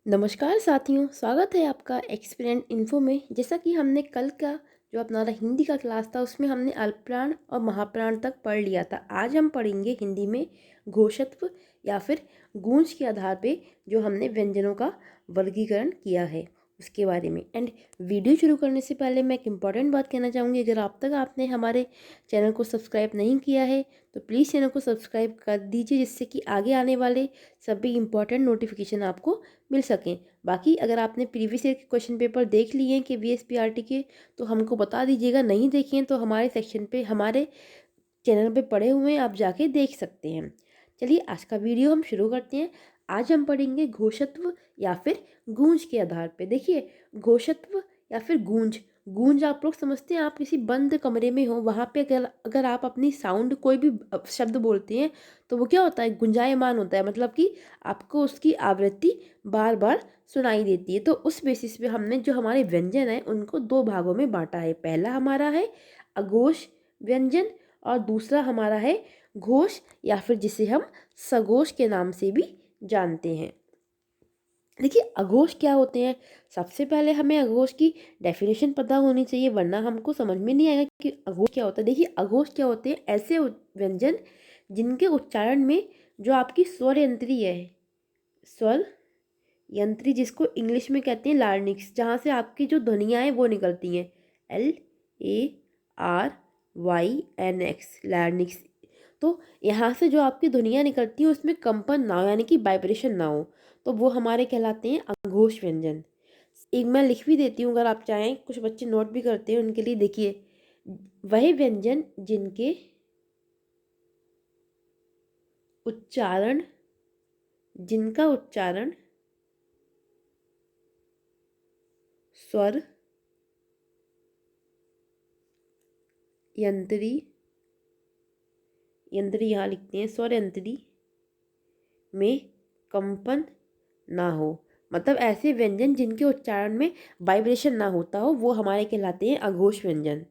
नमस्कार साथियों, स्वागत है आपका एक्सपेरिएंट इन्फो में। जैसा कि हमने कल का जो अपना हिंदी का क्लास था उसमें हमने अल्पप्राण और महाप्राण तक पढ़ लिया था। आज हम पढ़ेंगे हिंदी में घोषत्व या फिर गूंज के आधार पे जो हमने व्यंजनों का वर्गीकरण किया है उसके बारे में। एंड वीडियो शुरू करने से पहले मैं एक इम्पॉर्टेंट बात कहना चाहूँगी। अगर आप तक आपने हमारे चैनल को सब्सक्राइब नहीं किया है तो प्लीज़ चैनल को सब्सक्राइब कर दीजिए, जिससे कि आगे आने वाले सभी इम्पॉर्टेंट नोटिफिकेशन आपको मिल सकें। बाकी अगर आपने प्रीवियस ईयर के क्वेश्चन पेपर देख लिए हैं कि वीएसपीआरटी के, तो हमको बता दीजिएगा। नहीं देखे हैं तो हमारे सेक्शन पे, हमारे चैनल पे पड़े हुए हैं, आप जाके देख सकते हैं। चलिए आज का वीडियो हम शुरू करते हैं। आज हम पढ़ेंगे घोषत्व या फिर गूंज के आधार पे। देखिए, घोषत्व या फिर गूंज। गूंज आप लोग समझते हैं, आप किसी बंद कमरे में हो, वहाँ पे अगर अगर आप अपनी साउंड कोई भी शब्द बोलते हैं तो वो क्या होता है, गुंजायमान होता है। मतलब कि आपको उसकी आवृत्ति बार बार सुनाई देती है। तो उस बेसिस पे हमने जो हमारे व्यंजन हैं उनको दो भागों में बांटा है। पहला हमारा है अघोष व्यंजन और दूसरा हमारा है घोष या फिर जिसे हम सघोष के नाम से भी जानते हैं। देखिए, अघोष क्या होते हैं। सबसे पहले हमें अघोष की डेफिनेशन पता होनी चाहिए, वरना हमको समझ में नहीं आएगा कि अघोष क्या होता है। देखिए, अघोष क्या होते हैं, ऐसे व्यंजन जिनके उच्चारण में जो आपकी स्वर यंत्री है, स्वर यंत्री जिसको इंग्लिश में कहते हैं लार्निक्स, जहाँ से आपकी जो ध्वनियाँ हैं वो निकलती हैं, LARYNX, लार्निक्स। तो यहाँ से जो आपकी ध्वनियाँ निकलती हैं उसमें कंपन ना हो, यानी कि वाइब्रेशन ना हो, तो वो हमारे कहलाते हैं अघोष व्यंजन। एक मैं लिख भी देती हूँ, अगर आप चाहें, कुछ बच्चे नोट भी करते हैं उनके लिए। देखिए, वह व्यंजन उच्चारण जिनका उच्चारण स्वर यंत्री, यंत्री यहाँ लिखते हैं, स्वर यंत्री में कंपन ना हो, मतलब ऐसे व्यंजन जिनके उच्चारण में वाइब्रेशन ना होता हो, वो हमारे कहलाते हैं अघोष व्यंजन।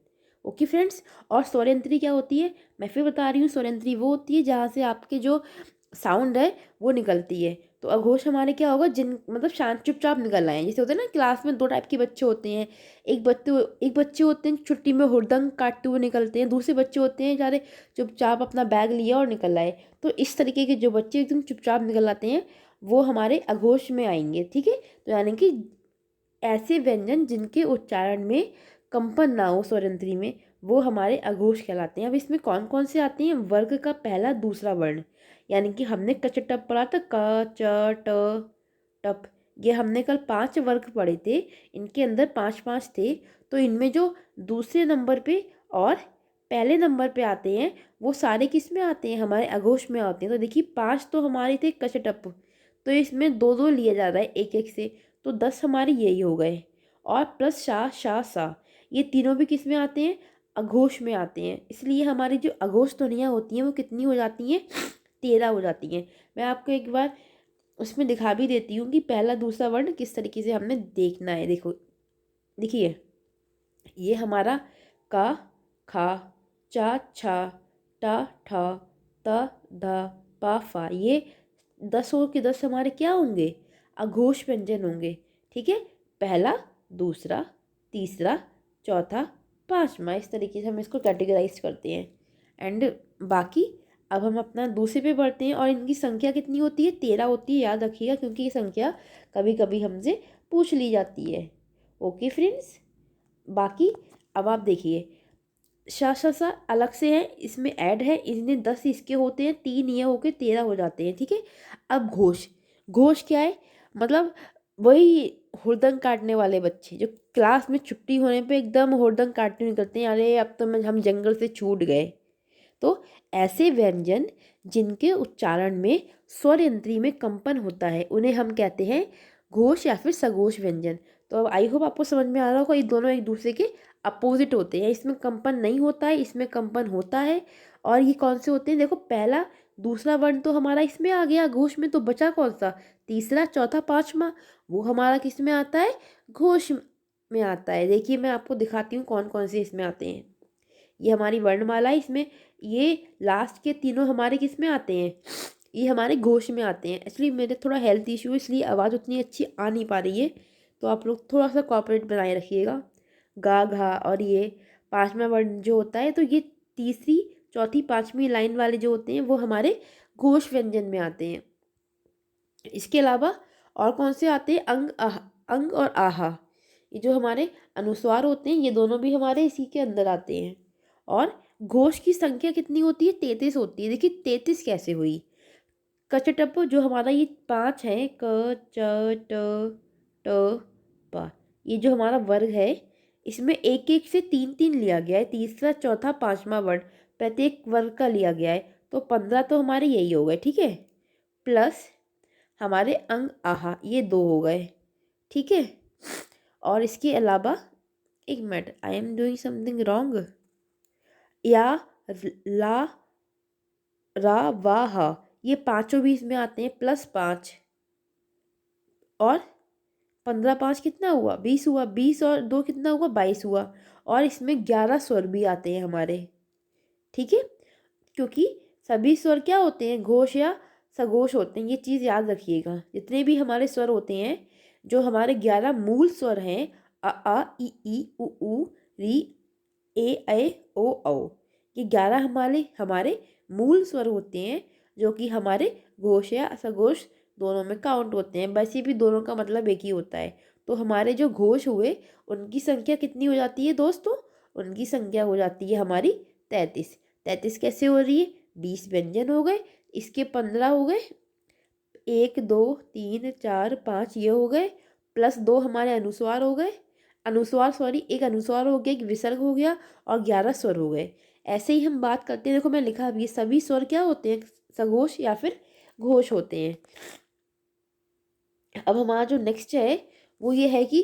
Okay friends. और स्वर यंत्री क्या होती है, मैं फिर बता रही हूँ, स्वर यंत्री वो होती है जहाँ से आपके जो साउंड है वो निकलती है। तो अघोष हमारे क्या होगा, जिन मतलब शांत चुपचाप निकल आए हैं। जैसे होता है ना, क्लास में दो टाइप के बच्चे होते हैं। एक बच्चे होते हैं छुट्टी में हुड़दंग काटते हुए निकलते हैं, दूसरे बच्चे होते हैं जारे चुपचाप अपना बैग लिया और निकल आए। तो इस तरीके के जो बच्चे एकदम चुपचाप निकल आते हैं वो हमारे अघोष में आएंगे। ठीक है, तो यानी कि ऐसे व्यंजन जिनके उच्चारण में कंपन ना हो स्वर यंत्री में, वो हमारे अघोष कहलाते हैं। अब इसमें कौन कौन से आते हैं, वर्ग का पहला दूसरा वर्ण, यानी कि हमने क च टप पढ़ा था, क च ट टप। ये हमने कल 5 वर्ग पढ़े थे, इनके अंदर 5 5 थे। तो इनमें जो दूसरे नंबर पे और पहले नंबर पे आते हैं वो सारे किस में आते हैं, हमारे अघोष में आते हैं। तो देखिए, 5 तो हमारे थे क च टप, तो इसमें दो दो लिया जा रहा है एक एक से, तो 10 हमारे यही हो गए। और प्लस शा शा सा, ये तीनों भी किस में आते हैं, अघोष में आते हैं। इसलिए हमारी जो अघोष ध्वनियाँ होती हैं वो कितनी हो जाती हैं, 13 हो जाती हैं। मैं आपको एक बार उसमें दिखा भी देती हूँ कि पहला दूसरा वर्ण किस तरीके से हमने देखना है। देखो, देखिए, ये हमारा का, खा, चा, छा, टा, ठा, त, ध, पा, फा, ये 10 हो के 10 हमारे क्या होंगे, अघोष व्यंजन होंगे। ठीक है, पहला, दूसरा, तीसरा, चौथा, पांचवा, इस तरीके से हम इसको कैटेगराइज करते हैं। एंड बाकी अब हम अपना दूसरे पे बढ़ते हैं, और इनकी संख्या कितनी होती है, 13 होती है, याद रखिएगा, क्योंकि ये संख्या कभी कभी हमसे पूछ ली जाती है। Okay friends. बाकी अब आप देखिए, श श स अलग से है, इसमें ऐड है, इन्हें 10 इसके होते हैं, 3 ये होके 13 हो जाते हैं। ठीक है, अब घोष, घोष क्या है, मतलब वही हुड़दंग काटने वाले बच्चे जो क्लास में छुट्टी होने पे एकदम हुड़दंग काटने निकलते हैं, अरे अब तो हम जंगल से छूट गए। तो ऐसे व्यंजन जिनके उच्चारण में स्वर यंत्री में कंपन होता है उन्हें हम कहते हैं घोष या फिर सघोष व्यंजन। तो अब आई होप आपको समझ में आ रहा होगा, ये दोनों एक दूसरे के अपोजिट होते हैं। इसमें कंपन नहीं होता है, इसमें कंपन होता है। और ये कौन से होते हैं, देखो, पहला दूसरा वर्ण तो हमारा इसमें आ गया घोष में, तो बचा कौन सा, तीसरा, चौथा, पांचवा, वो हमारा किस में आता है, घोष में आता है। देखिए, मैं आपको दिखाती हूँ कौन कौन से इसमें आते हैं। ये हमारी वर्णमाला है, इसमें ये लास्ट के तीनों हमारे किस में आते हैं, ये हमारे घोष में आते हैं। एक्चुअली मेरे थोड़ा हेल्थ इशू है, इसलिए आवाज़ उतनी अच्छी आ नहीं पा रही है, तो आप लोग थोड़ा सा कॉपरेट बनाए रखिएगा। गा घा और ये पांचवा वर्ण जो होता है, तो ये तीसरी चौथी पांचवी लाइन वाले जो होते हैं वो हमारे घोष व्यंजन में आते हैं। इसके अलावा और कौन से आते हैं? अंग और आहा, ये जो हमारे अनुस्वार होते हैं ये दोनों भी हमारे इसी के अंदर आते हैं। और घोष की संख्या कितनी होती है? 33 होती है। देखिए 33 कैसे हुई? कचटप जो हमारा ये 5 है, क च ट प, ये जो हमारा वर्ग है इसमें एक एक से 3 3 लिया गया है, तीसरा चौथा पांचवा वर्ग प्रत्येक वर्ग का लिया गया है, तो 15 तो हमारे यही हो गए, ठीक है। प्लस हमारे अंग आहा, ये 2 हो गए, ठीक है। और इसके अलावा एक minute, I am doing something wrong. या ला रा वा हा, ये पाँचों भी इसमें आते हैं, +5 और 15 5 कितना हुआ? 20 हुआ। 20 और 2 कितना हुआ? 22 हुआ। और इसमें 11 स्वर भी आते हैं हमारे, ठीक है। क्योंकि सभी स्वर क्या होते हैं? घोष या सघोष होते हैं, ये चीज़ याद रखिएगा। जितने भी हमारे स्वर होते हैं, जो हमारे 11 मूल स्वर हैं, आ इ ई उ ऊ री ए ऐ ओ औ, ये 11 हमारे हमारे मूल स्वर होते हैं, जो कि हमारे घोष या सघोष दोनों में काउंट होते हैं। वैसे भी दोनों का मतलब एक ही होता है। तो हमारे जो घोष हुए उनकी संख्या कितनी हो जाती है दोस्तों? उनकी संख्या हो जाती है हमारी 33। 33 कैसे हो रही है? 20 व्यंजन हो गए, इसके 15 हो गए, 1 2 3 4 5 ये हो गए, +2 हमारे अनुस्वार हो गए, अनुस्वार सॉरी एक अनुस्वार हो गया, एक विसर्ग हो गया, और 11 स्वर हो गए। ऐसे ही हम बात करते हैं, देखो मैं लिखा भी है, सभी स्वर क्या होते हैं? सघोष या फिर घोष होते हैं। अब हमारा जो नेक्स्ट है वो ये है कि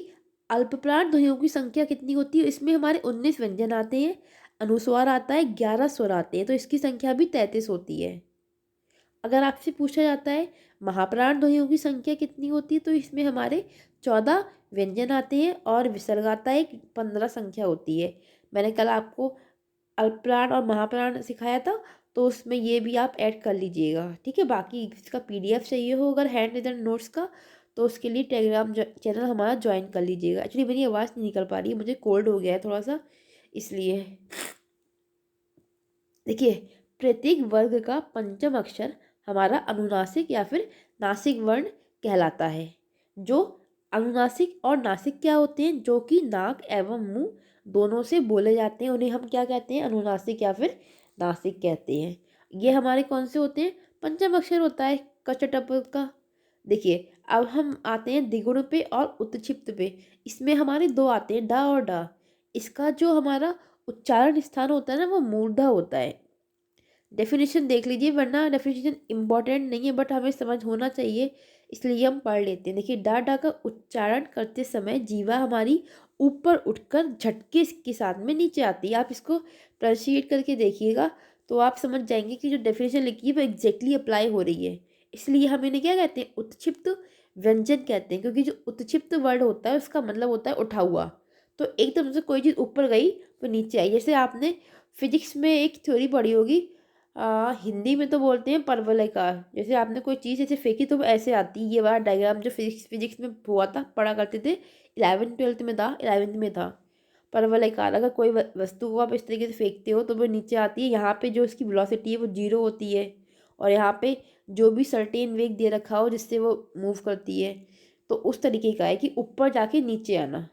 अल्पप्राण ध्वनियों की संख्या कितनी होती है? इसमें हमारे 19 व्यंजन आते हैं, अनुस्वार आता है, 11 स्वर आते हैं, तो इसकी संख्या भी 33 होती है। अगर आपसे पूछा जाता है महाप्राण ध्वनियों की संख्या कितनी होती है, तो इसमें हमारे 14 व्यंजन आते हैं और विसर्ग आता है, 15 संख्या होती है। मैंने कल आपको अल्पप्राण और महाप्राण सिखाया था, तो उसमें ये भी आप ऐड कर लीजिएगा, ठीक है। बाकी इसका PDF चाहिए हो अगर हैंड रिटन नोट्स का, तो उसके लिए टेलीग्राम चैनल हमारा ज्वाइन कर लीजिएगा। एक्चुअली मेरी आवाज़ नहीं निकल पा रही है, मुझे कोल्ड हो गया है थोड़ा सा, इसलिए। देखिए प्रत्येक वर्ग का पंचम अक्षर हमारा अनुनासिक या फिर नासिक वर्ण कहलाता है। जो अनुनासिक और नासिक क्या होते हैं? जो कि नाक एवं मुंह दोनों से बोले जाते हैं, उन्हें हम क्या कहते हैं? अनुनासिक या फिर नासिक कहते हैं। ये हमारे कौन से होते हैं? पंचम अक्षर होता है कचटप का। देखिए अब हम आते हैं द्विगुण पे और उत्क्षिप्त पे। इसमें हमारे 2 आते हैं, डा और डा। इसका जो हमारा उच्चारण स्थान होता है ना, वो मूर्धा होता है। डेफिनेशन देख लीजिए, वरना डेफिनेशन इम्पॉर्टेंट नहीं है, बट हमें समझ होना चाहिए, इसलिए हम पढ़ लेते हैं। देखिए डा डा का उच्चारण करते समय जीवा हमारी ऊपर उठकर झटके के साथ में नीचे आती है। आप इसको प्रोनाउंसिएट करके देखिएगा, तो आप समझ जाएंगे कि जो डेफिनेशन लिखी है वो एग्जैक्टली अप्लाई हो रही है। इसलिए हम इन्हें क्या कहते हैं? उत्क्षिप्त व्यंजन कहते हैं, क्योंकि जो उत्क्षिप्त वर्ड होता है उसका मतलब होता है उठा हुआ। तो एकदम से कोई चीज़ ऊपर गई तो नीचे आई। जैसे आपने फिजिक्स में एक थ्योरी पढ़ी होगी, हिंदी में तो बोलते हैं परवलयकार। जैसे आपने कोई चीज़ ऐसे फेंकी तो वो ऐसे आती है। ये वाला डायग्राम जो फिजिक्स में हुआ था, पढ़ा करते थे, 11th 12th में था, 11th में था। परवलयकार, अगर कोई वस्तु को आप इस तरीके से फेंकते हो तो वो नीचे आती है। यहाँ पे जो इसकी वेलोसिटी है वो 0 होती है, और यहाँ पे जो भी सर्टेन वेग दे रखा हो जिससे वो मूव करती है, तो उस तरीके का है कि ऊपर जाके नीचे आना।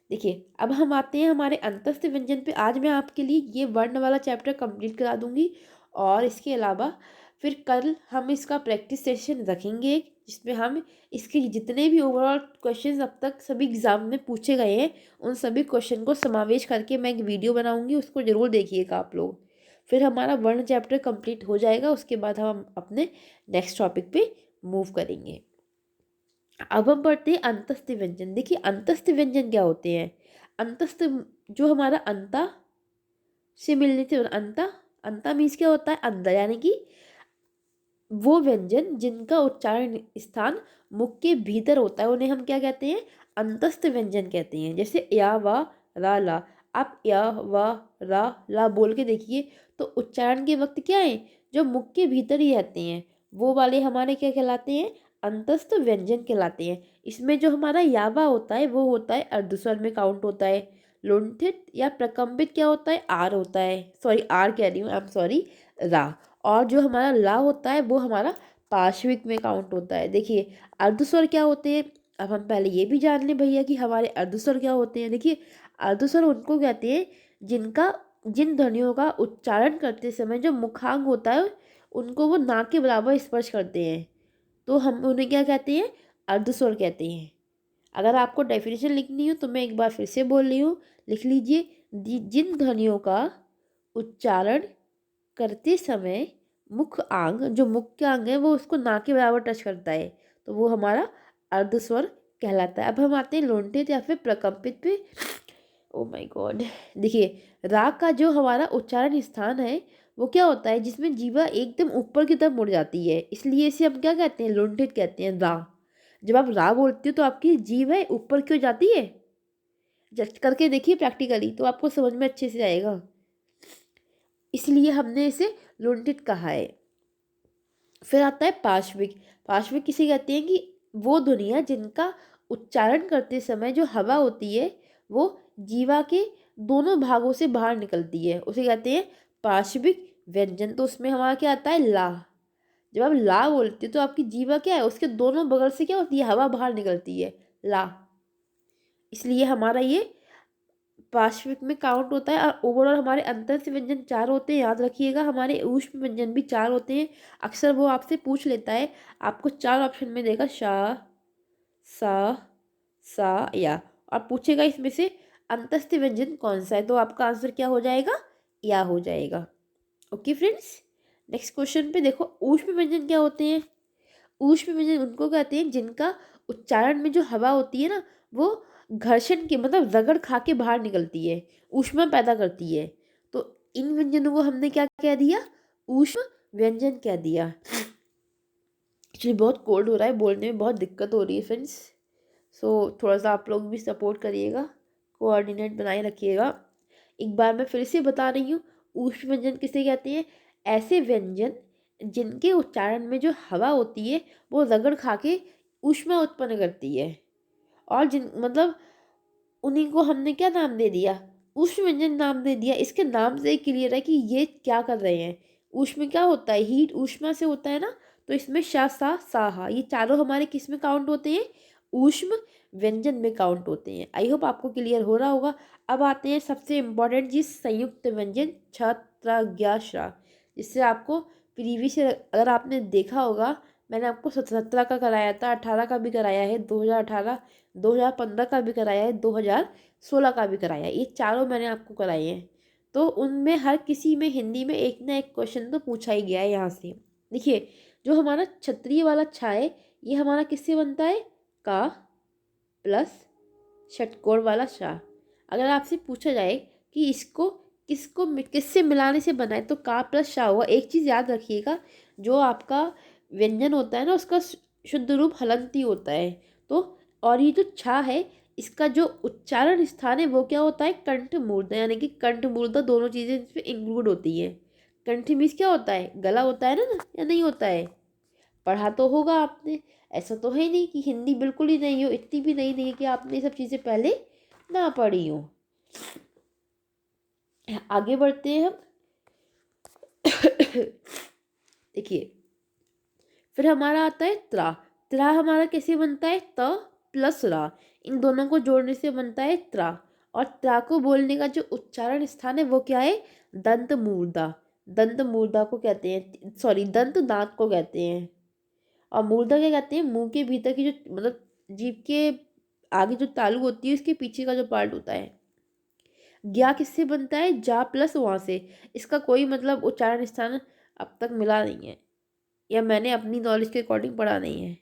देखिए अब हम आते हैं हमारे अंतस्थ व्यंजन पे। आज मैं आपके लिए ये वर्ण वाला चैप्टर कंप्लीट करा दूंगी, और इसके अलावा फिर कल हम इसका प्रैक्टिस सेशन रखेंगे जिसमें हम इसके जितने भी ओवरऑल क्वेश्चंस अब तक सभी एग्जाम में पूछे गए हैं उन सभी क्वेश्चन को समावेश करके मैं एक वीडियो बनाऊंगी, उसको ज़रूर देखिएगा आप लोग। फिर हमारा वर्ण चैप्टर कंप्लीट हो जाएगा, उसके बाद हम अपने नेक्स्ट टॉपिक पे मूव करेंगे। अब हम पढ़ते हैं अंतस्थ व्यंजन। देखिए अंतस्थ व्यंजन क्या होते हैं? अंतस्थ जो हमारा अंता से मिलने से, अंता अंता मीन्स क्या होता है? अंदर, यानी कि वो व्यंजन जिनका उच्चारण स्थान मुख के भीतर होता है उन्हें हम क्या कहते हैं? अंतस्थ व्यंजन कहते हैं। जैसे या वा रा ला, आप या वा रा ला बोल के देखिए, तो उच्चारण के वक्त क्या है? जो मुख के भीतर ही रहते हैं वो वाले हमारे क्या कहलाते हैं, अंतस्थ व्यंजन कहलाते हैं। इसमें जो हमारा यावा होता है वो होता है अर्धस्वर में काउंट होता है। लुंठित या प्रकम्पित क्या होता है, आर होता है, सॉरी आर कह रही हूँ, आई एम सॉरी, रा। और जो हमारा ला होता है वो हमारा पार्श्विक में काउंट होता है। देखिए अर्धस्वर क्या होते हैं, अब हम पहले ये भी जान लें भैया कि हमारे अर्धस्वर क्या होते हैं। देखिए अर्धस्वर उनको कहते हैं जिन ध्वनियों का उच्चारण करते समय जो मुखांग होता है उनको वो ना के बराबर स्पर्श करते हैं, तो हम उन्हें क्या कहते हैं, अर्धस्वर कहते हैं। अगर आपको डेफिनेशन लिखनी हो तो मैं एक बार फिर से बोल रही हूँ, लिख लीजिए। जिन ध्वनियों का उच्चारण करते समय मुख अंग, जो मुख्य अंग है वो उसको ना के बराबर टच करता है, तो वो हमारा अर्धस्वर कहलाता है। अब हम आते हैं लोंठित या फिर प्रकम्पित पे। ओ माय गॉड, देखिए राग का जो हमारा उच्चारण स्थान है वो क्या होता है, जिसमें जीवा एकदम ऊपर की तरफ मुड़ जाती है, इसलिए इसे हम क्या कहते हैं, लोंठित कहते हैं। रा, जब आप रा बोलते हो तो आपकी जीभ है ऊपर क्यों जाती है, जस्ट करके देखिए प्रैक्टिकली तो आपको समझ में अच्छे से आएगा, इसलिए हमने इसे लुंठित कहा है। फिर आता है पार्श्विक। पार्श्विक किसे कहते हैं, कि वो ध्वनियाँ जिनका उच्चारण करते समय जो हवा होती है वो जीवा के दोनों भागों से बाहर निकलती है, उसे कहते हैं पार्श्विक व्यंजन। तो उसमें हमारा क्या आता है, ला। जब आप ला बोलते हो तो आपकी जीवा क्या है, उसके दोनों बगल से क्या होती है, हवा बाहर निकलती है, ला। इसलिए हमारा ये पार्श्विक में काउंट होता है। और ओवरऑल हमारे अंतर से व्यंजन 4 होते हैं, याद रखिएगा। हमारे ऊष्म व्यंजन भी 4 होते हैं। अक्सर वो आपसे पूछ लेता है, आपको 4 ऑप्शन में देगा, शा, सा, सा, या, और पूछेगा इसमें से अंतस्थ व्यंजन कौन सा है, तो आपका आंसर क्या हो जाएगा, या हो जाएगा। ओके फ्रेंड्स, नेक्स्ट क्वेश्चन पे देखो, ऊष्म व्यंजन क्या होते हैं। ऊष्म व्यंजन उनको कहते हैं जिनका उच्चारण में जो हवा होती है ना वो घर्षण के मतलब रगड़ खा के बाहर निकलती है, ऊष्मा पैदा करती है। तो इन व्यंजनों को हमने क्या कह दिया, ऊष्म व्यंजन कह दिया। एक्चुअली बहुत कोल्ड हो रहा है, बोलने में बहुत दिक्कत हो रही है फ्रेंड्स, सो थोड़ा सा आप लोग भी सपोर्ट करिएगा, कोऑर्डिनेट बनाए रखिएगा। एक बार मैं फिर से बता रही हूँ, ऊष्म व्यंजन किसे कहते हैं, ऐसे व्यंजन जिनके उच्चारण में जो हवा होती है वो रगड़ खा के ऊष्मा उत्पन्न करती है, और जिन मतलब उन्हीं को हमने क्या नाम दे दिया, ऊष्म व्यंजन नाम दे दिया। इसके नाम से क्लियर है कि ये क्या कर रहे हैं। ऊष्म क्या होता है, हीट ऊष्मा से होता है ना, तो इसमें शा, सा, साहा, ये चारों हमारे किस में काउंट होते हैं, ऊष्म व्यंजन में काउंट होते हैं। आई होप आपको क्लियर हो रहा होगा। अब आते हैं सबसे इम्पोर्टेंट चीज़, संयुक्त व्यंजन छ, त्र, ज्ञ, श्रा, जिससे आपको प्रीवियस अगर आपने देखा होगा, मैंने आपको 17 का कराया था, 18 का भी कराया है, 2018, 2015 का भी कराया है, 2016 का भी कराया है, ये चारों मैंने आपको कराए हैं। तो उनमें हर किसी में हिंदी में एक ना एक क्वेश्चन तो पूछा ही गया है यहाँ से। देखिए जो हमारा क्षत्रिय वाला छा है ये हमारा किससे बनता है, का प्लस षटकोण वाला शा। अगर आपसे पूछा जाए कि इसको किसको किससे मिलाने से बना है तो का प्लस शा हुआ। एक चीज़ याद रखिएगा, जो आपका व्यंजन होता है ना उसका शुद्ध रूप हलंती होता है। तो और ये जो छा है इसका जो उच्चारण स्थान है वो क्या होता है, कंठ मूर्धा, यानी कि कंठ मूर्धा दोनों चीज़ें इसमें इंक्लूड होती हैं। कंठ मीन्स क्या होता है, गला होता है ना, या नहीं होता है, पढ़ा तो होगा आपने। ऐसा तो है नहीं कि हिंदी बिल्कुल ही नहीं हो, इतनी भी नहीं है कि आपने ये सब चीज़ें पहले ना पढ़ी हो। आगे बढ़ते हैं हम। देखिए फिर हमारा आता है त्रा। त्रा हमारा कैसे बनता है, त प्लस रा, इन दोनों को जोड़ने से बनता है त्रा। और त्रा को बोलने का जो उच्चारण स्थान है वो क्या है, दंत मूर्धा। दंत मूर्धा को कहते हैं, सॉरी दंत दांत को कहते हैं। और मूर्धा क्या कहते हैं, मुंह के भीतर की जो मतलब जीभ के आगे जो तालू होती है उसके पीछे का जो पार्ट होता है। ज्ञा किससे बनता है, जा प्लस वहाँ से। इसका कोई मतलब उच्चारण स्थान अब तक मिला नहीं है, या मैंने अपनी नॉलेज के अकॉर्डिंग पढ़ा नहीं है।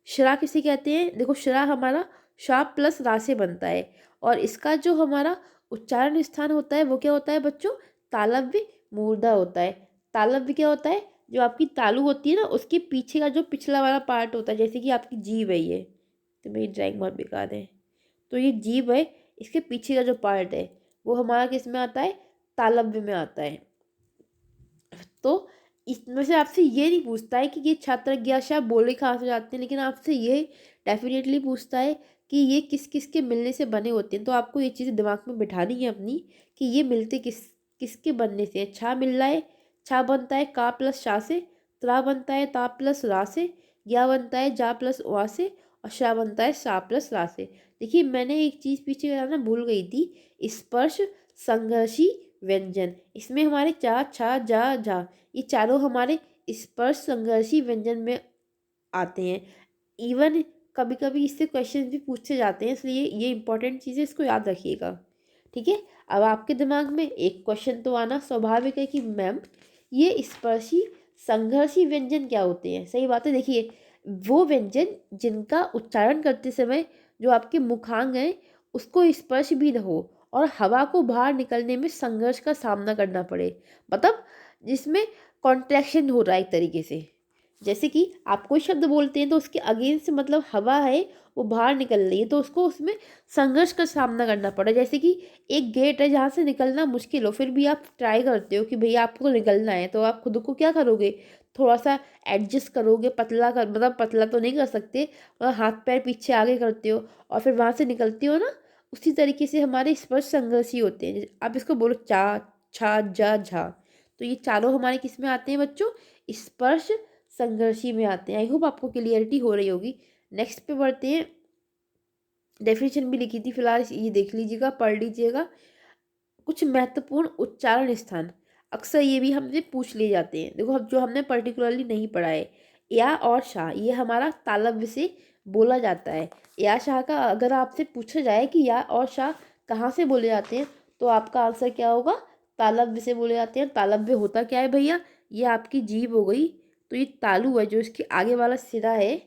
श्रा किसे कहते हैं, देखो श्रा हमारा शा प्लस रा से बनता है, और इसका जो हमारा उच्चारण स्थान होता है वो क्या होता है बच्चों, तालव्य मूर्धा होता है। तालव्य क्या होता है, जो आपकी तालू होती है ना उसके पीछे का जो पिछला वाला पार्ट होता है, जैसे कि आपकी जीभ है ये, तो मेरी ड्राइंग बहुत बेकार है, तो ये जीभ है, इसके पीछे का जो पार्ट है वो हमारा किस में आता है, तालव्य में आता है। तो इसमें से आपसे ये नहीं पूछता है कि ये छात्र ज्ञासा बोले कहाँ से जाते हैं, लेकिन आपसे ये डेफिनेटली पूछता है कि ये किस किस के मिलने से बने होते हैं। तो आपको ये चीज़ें दिमाग में बिठानी है अपनी कि ये मिलते किसके बनने से हैं। छा मिल रहा है, छा बनता है का प्लस शा से, त्रा बनता है ता प्लस रा से, या बनता है जा प्लस वा से, और शा बनता है सा प्लस रा से। देखिए मैंने एक चीज़ पीछे बताना भूल गई थी, स्पर्श संघर्षी व्यंजन। इसमें हमारे चा छा जा झा ये चारों हमारे स्पर्श संघर्षी व्यंजन में आते हैं। इवन कभी कभी इससे क्वेश्चन भी पूछे जाते हैं, इसलिए ये इंपॉर्टेंट चीज़ है, इसको याद रखिएगा। ठीक है, अब आपके दिमाग में एक क्वेश्चन तो आना स्वाभाविक है कि मैम ये स्पर्शी संघर्षी व्यंजन क्या होते हैं। सही बात है। देखिए वो व्यंजन जिनका उच्चारण करते समय जो आपके मुखांग हैं उसको स्पर्श भी न हो और हवा को बाहर निकलने में संघर्ष का सामना करना पड़े, मतलब जिसमें कॉन्ट्रैक्शन हो रहा है एक तरीके से। जैसे कि आप कोई शब्द बोलते हैं तो उसके अगेंस्ट मतलब हवा है वो बाहर निकल रही है, तो उसको उसमें संघर्ष का सामना करना पड़ा। जैसे कि एक गेट है जहाँ से निकलना मुश्किल हो, फिर भी आप ट्राई करते हो कि भैया आपको निकलना है, तो आप खुद को क्या करोगे, थोड़ा सा एडजस्ट करोगे, पतला कर मतलब पतला तो नहीं कर सकते और हाथ पैर पीछे आगे करते हो और फिर वहाँ से निकलते हो ना। उसी तरीके से हमारे स्पर्श संघर्ष ही होते हैं। आप इसको बोलो चा छा जा झा, तो ये चारों हमारे किस में आते हैं बच्चों, स्पर्श संघर्षी में आते हैं। आई होप आपको क्लियरिटी हो रही होगी। नेक्स्ट पे बढ़ते हैं। डेफिनेशन भी लिखी थी फिलहाल, ये देख लीजिएगा, पढ़ लीजिएगा। कुछ महत्वपूर्ण उच्चारण स्थान, अक्सर ये भी हमसे पूछ लिए जाते हैं। देखो अब जो हमने पर्टिकुलरली नहीं पढ़ा है, या और शाह ये हमारा तालव्य से बोला जाता है। या शाह का अगर आपसे पूछा जाए कि या और शाह कहाँ से बोले जाते हैं, तो आपका आंसर क्या होगा, तालव्य से बोले जाते हैं। तालव्य होता क्या है भैया, ये आपकी जीभ हो गई। तो ये तालु है जो इसके आगे वाला सिरा है,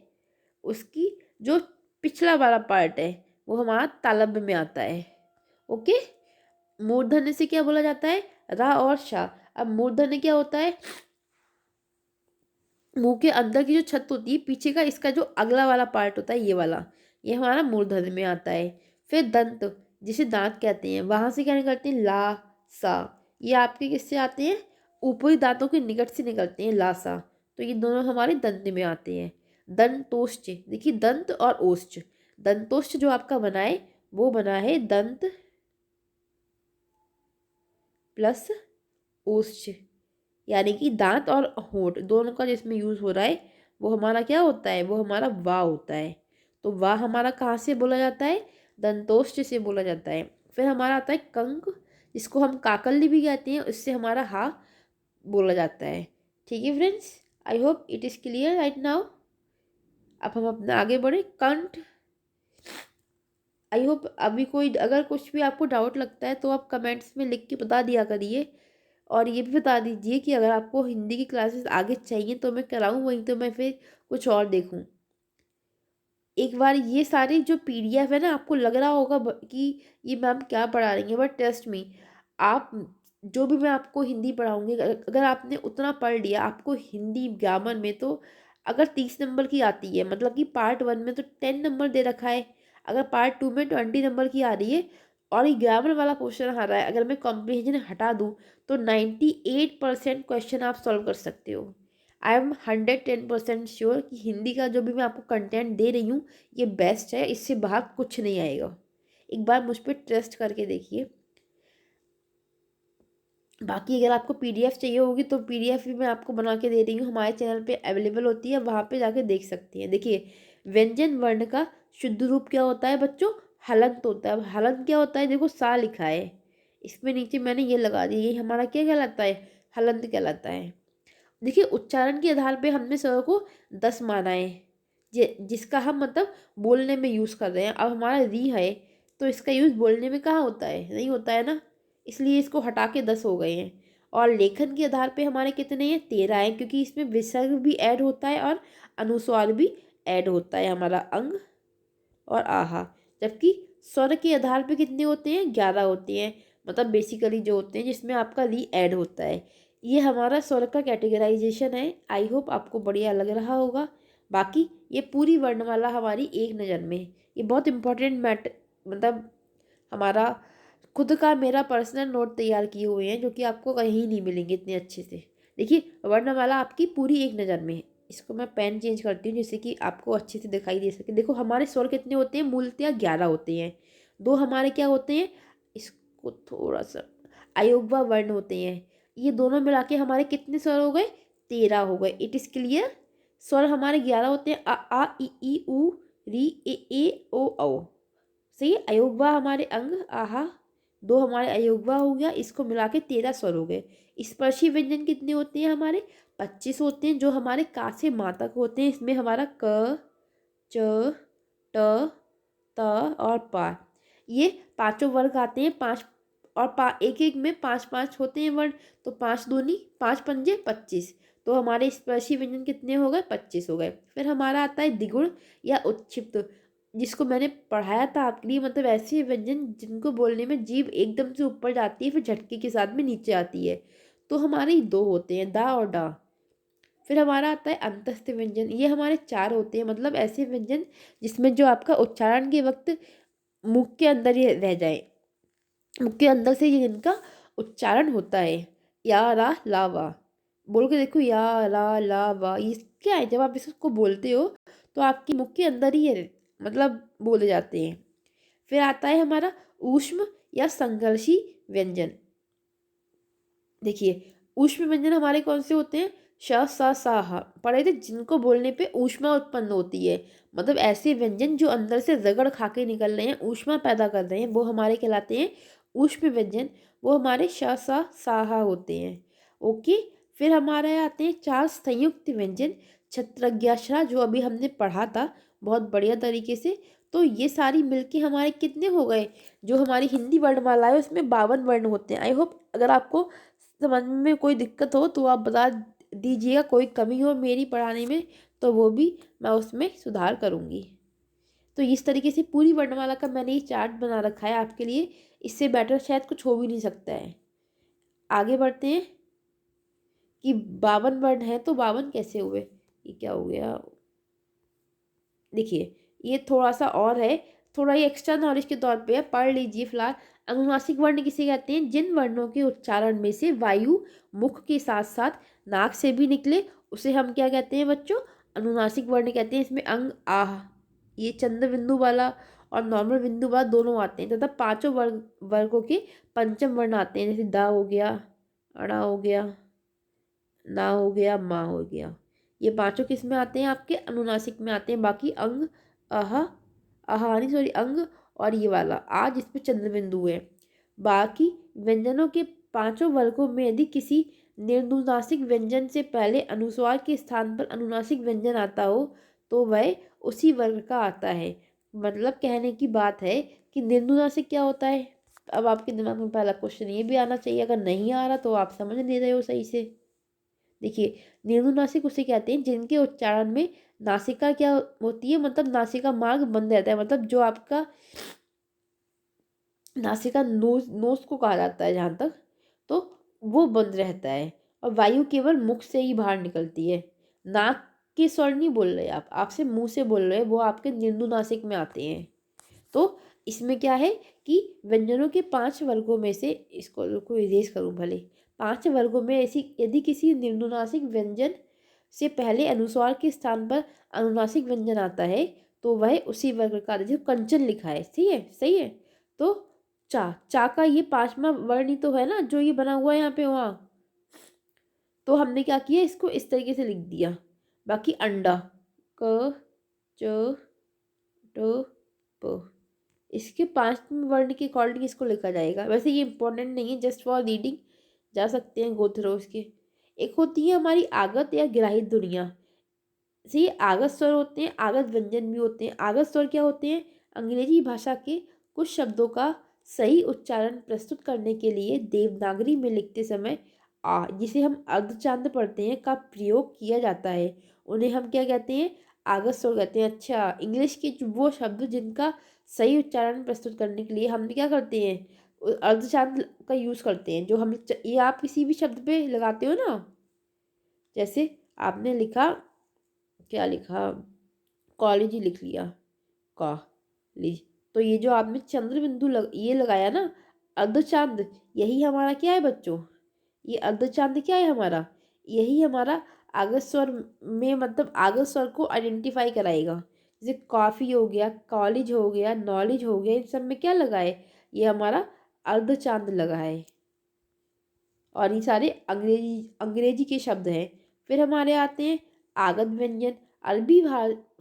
उसकी जो पिछला वाला पार्ट है वो हमारा तालव्य में आता है। ओके, मूर्धन्य से क्या बोला जाता है, रा और शा। अब मूर्धन्य क्या होता है, मुंह के अंदर की जो छत होती है पीछे का, इसका जो अगला वाला पार्ट होता है ये वाला, ये हमारा मूर्धन्य में आता है। फिर दंत, जिसे दांत कहते हैं, वहां से क्या निकलते हैं, ला सा। ये आपके किससे आते हैं, ऊपरी दांतों के निकट से निकलते हैं, ला सा। तो ये दोनों हमारे दंत में आते हैं। दंतोष्ठ, देखिए दंत और ओष्ठ, दंतोष्ठ जो आपका बना है वो बना है दंत प्लस ओष्ठ, यानी कि दांत और होंठ दोनों का जिसमें यूज हो रहा है वो हमारा क्या होता है, वो हमारा वाह होता है। तो वाह हमारा कहाँ से बोला जाता है, दंतोष्ठ से बोला जाता है। फिर हमारा आता है कंक, जिसको हम काकल्य भी कहते हैं, उससे हमारा हा बोला जाता है। ठीक है friends, I hope it is clear right now. अब हम अपना आगे बढ़े, कंठ। आई होप अभी कोई अगर कुछ भी आपको डाउट लगता है तो आप कमेंट्स में लिख के बता दिया करिए। और ये भी बता दीजिए कि अगर आपको हिंदी की क्लासेस आगे चाहिए तो मैं कराऊँ, वहीं तो मैं फिर कुछ और देखूँ। एक बार ये सारी जो पीडीएफ है ना, आपको लग रहा होगा कि ये मैम क्या पढ़ा रही हैं, बट ट्रस्ट मी, आप जो भी मैं आपको हिंदी पढ़ाऊँगी, अगर आपने उतना पढ़ लिया, आपको हिंदी ग्रामर में तो अगर 30 नंबर की आती है, मतलब कि पार्ट 1 में तो 10 नंबर दे रखा है, अगर पार्ट 2 में 20 नंबर की आ रही है और ये ग्रामर वाला क्वेश्चन आ रहा है, अगर मैं कॉम्प्रिहेंजन हटा दूँ तो 98% क्वेश्चन आप सॉल्व कर सकते हो। आई एम 110% श्योर कि हिंदी का जो भी मैं आपको कंटेंट दे रही हूँ ये बेस्ट है, इससे बाहर कुछ नहीं आएगा। एक बार मुझ पर ट्रस्ट करके देखिए। बाकी अगर आपको पीडीएफ चाहिए होगी तो पीडीएफ भी मैं आपको बना के दे रही हूँ, हमारे चैनल पे अवेलेबल होती है, वहाँ पे जाके देख सकती हैं। देखिए व्यंजन वर्ण का शुद्ध रूप क्या होता है बच्चों, हलंत होता है। हलंत क्या होता है, देखो सा लिखा है, इसमें नीचे मैंने ये लगा दिया, ये हमारा क्या कहलाता है, हलंत कहलाता है। देखिए उच्चारण के आधार पे हमने स को 10 माना है, जिसका हम मतलब बोलने में यूज़ कर रहे हैं। अब हमारा री है तो इसका यूज़ बोलने में कहाँ होता है, नहीं होता है ना, इसलिए इसको हटा के 10 हो गए हैं। और लेखन के आधार पे हमारे कितने हैं, 13 हैं, क्योंकि इसमें विसर्ग भी ऐड होता है और अनुस्वार भी ऐड होता है, हमारा अंग और आहा। जबकि स्वर के आधार पे कितने होते हैं, 11 होते हैं, मतलब बेसिकली जो होते हैं जिसमें आपका री ऐड होता है। ये हमारा स्वर का कैटेगराइजेशन है। आई होप आपको बढ़िया लग रहा होगा। बाकी ये पूरी वर्णमाला हमारी एक नज़र में है। ये बहुत इंपॉर्टेंट मैटर, मतलब हमारा खुद का मेरा पर्सनल नोट तैयार किए हुए हैं जो कि आपको कहीं नहीं मिलेंगे इतने अच्छे से। देखिए वर्णमाला आपकी पूरी एक नज़र में है। इसको मैं पेन चेंज करती हूँ जिससे कि आपको अच्छे से दिखाई दे सके। देखो हमारे स्वर कितने होते हैं, मूलतः 11 होते हैं। 2 हमारे क्या होते हैं, इसको थोड़ा सा अयोगवा वर्ण होते हैं। ये दोनों मिला के हमारे कितने स्वर हो गए, 13 हो गए। It is clear. स्वर हमारे 11 होते हैं, अ आ इ ई उ री ए ओ औ। सही है। अयोगवा हमारे अंग आहा, 2 हमारे अयोगवा हो गया, इसको मिला के 13 स्वर हो गए। स्पर्शी व्यंजन कितने होते हैं हमारे, 25 होते हैं, जो हमारे का से माँ तक होते हैं। इसमें हमारा क, च, ट, त और पा, ये पांचों वर्ग आते हैं। पाँच और एक एक में 5 5 होते हैं वर्ण। तो 5 दूनी 5 पंजे 25। तो हमारे स्पर्शी व्यंजन कितने हो गए, 25 हो गए। फिर हमारा आता है द्विगुण या उत्क्षिप्त, जिसको मैंने पढ़ाया था आपके लिए। मतलब ऐसे व्यंजन जिनको बोलने में जीभ एकदम से ऊपर जाती है, फिर झटके के साथ में नीचे आती है। तो हमारे 2 होते हैं, दा और डा। फिर हमारा आता है अंतस्थ व्यंजन, ये हमारे 4 होते हैं। मतलब ऐसे व्यंजन जिसमें जो आपका उच्चारण के वक्त मुख के अंदर ही रह जाए, मुख के अंदर से ये इनका उच्चारण होता है। या रा ला वा, बोल के देखो, या रा ला वा। ये क्या है, जब आप इसको बोलते हो तो आपके मुख के अंदर ही है, मतलब बोले जाते हैं। फिर आता है हमारा ऊष्म या संघर्षी व्यंजन। देखिए ऊष्म व्यंजन हमारे कौन से होते हैं, श स स ह पढ़े थे, जिनको बोलने पे ऊष्मा उत्पन्न होती है। मतलब ऐसे व्यंजन जो अंदर से रगड़ खा के निकल रहे हैं, ऊष्मा पैदा कर रहे हैं, वो हमारे कहलाते हैं ऊष्म व्यंजन। वो हमारे श स स ह होते हैं। ओके। फिर हमारे आते हैं 4 संयुक्त व्यंजन, छत्रज्ञाक्षरा, जो अभी हमने पढ़ा था बहुत बढ़िया तरीके से। तो ये सारी मिलके हमारे कितने हो गए, जो हमारी हिंदी वर्णमाला है उसमें 52 वर्ण होते हैं। आई होप अगर आपको समझ में कोई दिक्कत हो तो आप बता दीजिएगा, कोई कमी हो मेरी पढ़ाने में तो वो भी मैं उसमें सुधार करूँगी। तो इस तरीके से पूरी वर्णमाला का मैंने ये चार्ट बना रखा है आपके लिए। इससे बेटर शायद कुछ हो भी नहीं सकता है। आगे बढ़ते हैं कि 52 वर्ण है तो 52 कैसे हुए, ये क्या हो गया। देखिए ये थोड़ा सा और है, थोड़ा ये एक्स्ट्रा नॉलेज के तौर पे है, पढ़ लीजिए फिलहाल। अनुनासिक वर्ण किसे कहते हैं, जिन वर्णों के उच्चारण में से वायु मुख के साथ साथ नाक से भी निकले, उसे हम क्या कहते हैं बच्चों, अनुनासिक वर्ण कहते हैं। इसमें अंग आह, ये चंद्र बिंदु वाला और नॉर्मल बिंदु वाला दोनों आते हैं, तथा पांचों वर्गों के पंचम वर्ण आते हैं। जैसे दा हो गया, अड़ा हो गया, ना हो गया, माँ हो गया। ये पांचों किस में आते हैं, आपके अनुनासिक में आते हैं। बाकी अंग, अह, आहानी सॉरी अंग, और ये वाला आ जिसपे चंद्र बिंदु है। बाकी व्यंजनों के पांचों वर्गों में यदि किसी निर्नुनासिक व्यंजन से पहले अनुस्वार के स्थान पर अनुनासिक व्यंजन आता हो तो वह उसी वर्ग का आता है। मतलब कहने की बात है कि निर्नुनासिक क्या होता है। अब आपके दिमाग में पहला क्वेश्चन ये भी आना चाहिए, अगर नहीं आ रहा तो आप समझ नहीं रहे हो सही से। देखिए निर्नुनासिक उसे कहते हैं जिनके उच्चारण में नासिका क्या होती है, मतलब नासिका मार्ग बंद रहता है। मतलब जो आपका नासिका नोज नोज को कहा जाता है जहाँ तक, तो वो बंद रहता है और वायु केवल मुख से ही बाहर निकलती है। नाक के स्वर नहीं बोल रहे आप, आपसे मुंह से बोल रहे हैं, वो आपके निर्नुनासिक में आते हैं। तो इसमें क्या है कि व्यंजनों के 5 वर्गों में से, इसको इरेज करूँ भले, 5 वर्गों में ऐसी यदि किसी निर्नुनासिक व्यंजन से पहले अनुस्वार के स्थान पर अनुनासिक व्यंजन आता है तो वह उसी वर्ग का, जैसे कंचन लिखा है, सही है सही है। तो चा चा का ये 5वां वर्ण ही तो है ना जो ये बना हुआ है यहाँ पे वहाँ। तो हमने क्या किया, इसको इस तरीके से लिख दिया। बाकी अंडा, क, च, ट, प, इसके 5वें वर्ण के अकॉर्डिंग इसको लिखा जाएगा। वैसे ये इंपॉर्टेंट नहीं है, जस्ट फॉर रीडिंग जा सकते हैं गो थ्रू इसके। एक होती है हमारी आगत या ग्राहित ध्वनियाँ। से ये आगत स्वर होते हैं, आगत व्यंजन भी होते हैं। आगत स्वर क्या होते हैं, अंग्रेजी भाषा के कुछ शब्दों का सही उच्चारण प्रस्तुत करने के लिए देवनागरी में लिखते समय जिसे हम अर्धचांद पढ़ते हैं का प्रयोग किया जाता है। उन्हें हम क्या कहते हैं, आगत स्वर कहते हैं। अच्छा, इंग्लिश के वो शब्द जिनका सही उच्चारण प्रस्तुत करने के लिए हम क्या करते हैं, अर्धचांद का यूज़ करते हैं। जो हम ये आप किसी भी शब्द पे लगाते हो ना, जैसे आपने लिखा, क्या लिखा, कॉलेज ही लिख लिया, कॉलेज, तो ये जो आपने चंद्र बिंदु ये लगाया ना, अर्धचांद, यही हमारा क्या है बच्चों, ये अर्धचांद क्या है हमारा, यही हमारा आगज स्वर में मतलब आगज स्वर को आइडेंटिफाई कराएगा। जैसे कॉफ़ी हो गया, कॉलेज हो गया, नॉलेज हो गया, इन सब में क्या लगा है, ये हमारा अर्धचांद लगा है। और ये सारे अंग्रेजी अंग्रेजी के शब्द हैं। फिर हमारे आते हैं आगत व्यंजन। अरबी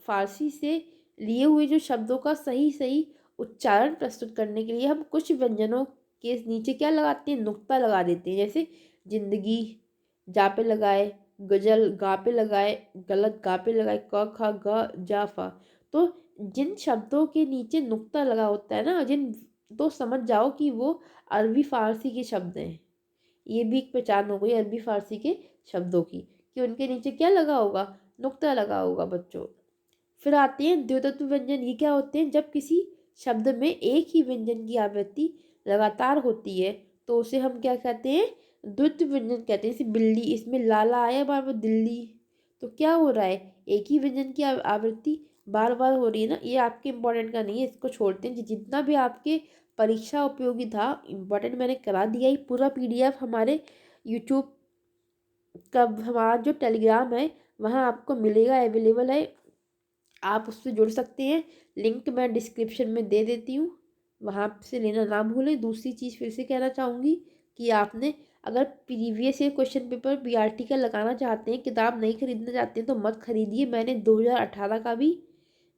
फारसी से लिए हुए जो शब्दों का सही सही उच्चारण प्रस्तुत करने के लिए हम कुछ व्यंजनों के नीचे क्या लगाते हैं, नुक्ता लगा देते हैं। जैसे जिंदगी जा पे लगाए, गजल गा पे लगाए, गलत गा पे लगाए, क ख ग जा फा। तो जिन शब्दों के नीचे नुक्ता लगा होता है ना, जिन तो समझ जाओ कि वो अरबी फारसी के शब्द हैं। ये भी एक पहचान हो गई अरबी फारसी के शब्दों की कि उनके नीचे क्या लगा होगा, नुक्ता लगा होगा बच्चों। फिर आते हैं द्योतत्व व्यंजन। ये क्या होते हैं, जब किसी शब्द में एक ही व्यंजन की आवृत्ति लगातार होती है तो उसे हम क्या कहते हैं, द्वित्व व्यंजन कहते हैं। जैसे बिल्ली, इसमें लाला आया बार बार दिल्ली, तो क्या हो रहा है, एक ही व्यंजन की आवृत्ति बार बार हो रही है ना। ये आपके इम्पोर्टेंट का नहीं है, इसको छोड़ते हैं। जितना भी आपके परीक्षा उपयोगी था इम्पोर्टेंट मैंने करा दिया। ही पूरा पीडीएफ हमारे यूट्यूब का, हमारा जो टेलीग्राम है वहाँ आपको मिलेगा, अवेलेबल है, आप उससे जुड़ सकते हैं। लिंक मैं डिस्क्रिप्शन में दे देती हूँ, वहाँ से लेना ना भूलें। दूसरी चीज़ फिर से कहना चाहूँगी कि आपने अगर previous year question paper BRT का लगाना चाहते हैं, किताब नहीं खरीदना चाहते हैं तो मत खरीदिए। मैंने 2018 का भी,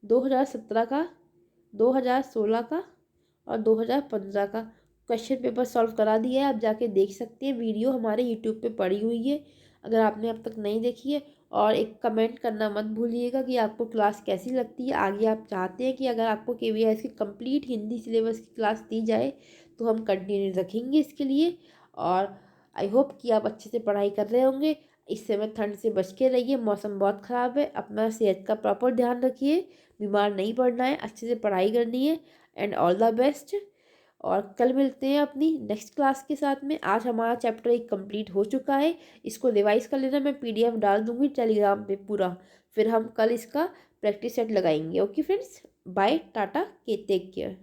2017 का, 2016 का और 2015 का क्वेश्चन पेपर सॉल्व करा दिया है। आप जाके देख सकते हैं, वीडियो हमारे यूट्यूब पे पड़ी हुई है अगर आपने अब तक नहीं देखी है। और एक कमेंट करना मत भूलिएगा कि आपको क्लास कैसी लगती है। आगे आप चाहते हैं कि अगर आपको केवीआईएस की कंप्लीट हिंदी सिलेबस की क्लास दी जाए तो हम कंटिन्यू रखेंगे इसके लिए। और आई होप कि आप अच्छे से पढ़ाई कर रहे होंगे। इस समय ठंड से बच के रहिए, मौसम बहुत ख़राब है, अपना सेहत का प्रॉपर ध्यान रखिए, बीमार नहीं पड़ना है, अच्छे से पढ़ाई करनी है। And all the best. और कल मिलते हैं अपनी नेक्स्ट क्लास के साथ में। आज हमारा चैप्टर 1 कंप्लीट हो चुका है, इसको रिवाइज कर लेना, मैं पीडीएफ डाल दूंगी टेलीग्राम पे पूरा। फिर हम कल इसका प्रैक्टिस सेट लगाएंगे। ओके फ्रेंड्स, बाय, टाटा, के टेक केयर।